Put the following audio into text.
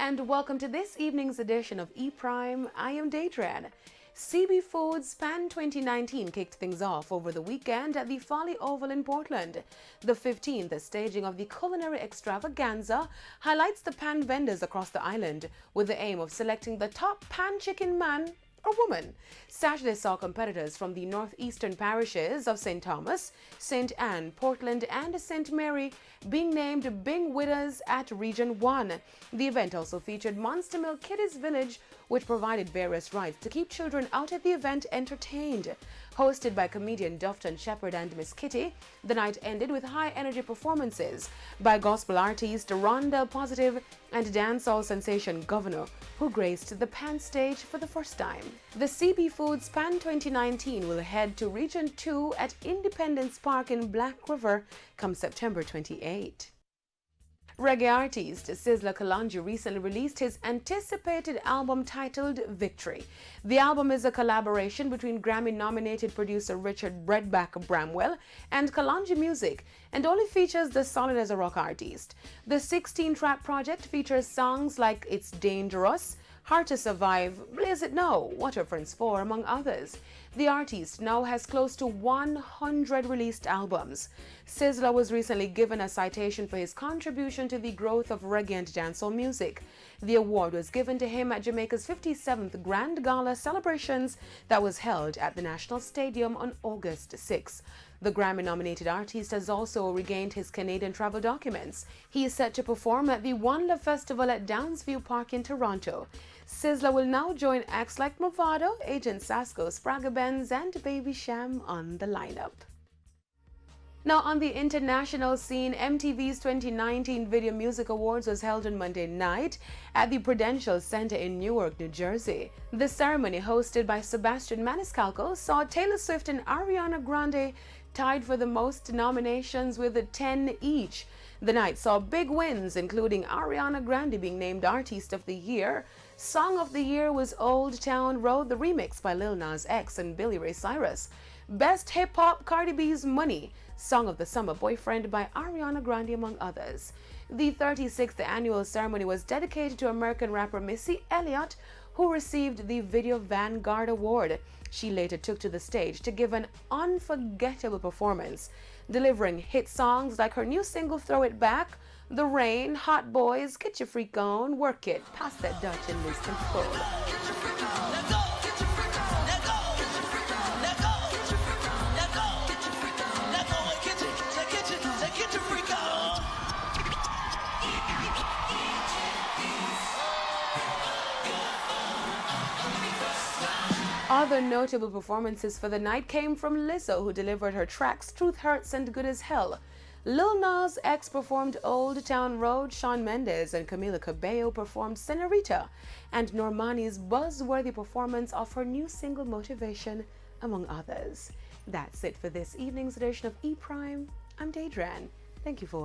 and welcome to this evening's edition of E-Prime. I am Daedran. CB Foods Pan 2019 kicked things off over the weekend at the Folly Oval in Portland. The 15th staging of the culinary extravaganza highlights the pan vendors across the island with the aim of selecting the top pan chicken man or woman. Saturday saw competitors from the northeastern parishes of St. Thomas, St. Anne, Portland, and St. Mary being named Bing winners at Region 1. The event also featured Monster Milk Kiddies Village, which provided various rides to keep children out at the event entertained. Hosted by comedian Dufton Shepherd and Miss Kitty, the night ended with high-energy performances by gospel artist Rhonda Positive and dancehall sensation Governor, who graced the Pan stage for the first time. The CB Foods Pan 2019 will head to Region 2 at Independence Park in Black River come September 28. Reggae artist Sizzla Kalonji recently released his anticipated album titled Victory. The album is a collaboration between Grammy-nominated producer Richard Breadback Bramwell and Kalonji Music, and only features the solid as a rock artist. The 16-track project features songs like It's Dangerous, Hard to Survive, Blaze It Now, What a Friends For, among others. The artist now has close to 100 released albums. Sizzla was recently given a citation for his contribution to the growth of reggae and dancehall music. The award was given to him at Jamaica's 57th Grand Gala celebrations that was held at the National Stadium on August 6. The Grammy-nominated artist has also regained his Canadian travel documents. He is set to perform at the One Love Festival at Downsview Park in Toronto. Sizzla will now join acts like Movado, Agent Sasco, Sprague Benz, and Baby Sham on the lineup. Now, on the international scene, MTV's 2019 Video Music Awards was held on Monday night at the Prudential Center in Newark, New Jersey. The ceremony, hosted by Sebastian Maniscalco, saw Taylor Swift and Ariana Grande tied for the most nominations with 10 each. The night saw big wins, including Ariana Grande being named Artist of the Year. Song of the Year was Old Town Road, the remix by Lil Nas X and Billy Ray Cyrus. Best Hip Hop, Cardi B's Money. Song of the Summer, Boyfriend by Ariana Grande, among others. The 36th annual ceremony was dedicated to American rapper Missy Elliott, who received the Video Vanguard Award. She later took to the stage to give an unforgettable performance, delivering hit songs like her new single Throw It Back, The Rain, Hot Boys, Get Your Freak On, Work It, Pass That Dutch, and Lose Control. Other notable performances for the night came from Lizzo, who delivered her tracks Truth Hurts and Good as Hell. Lil Nas X performed Old Town Road, Shawn Mendes and Camila Cabello performed Senorita, and Normani's buzzworthy performance of her new single Motivation, among others. That's it for this evening's edition of E-Prime. I'm Daedran. Thank you for watching.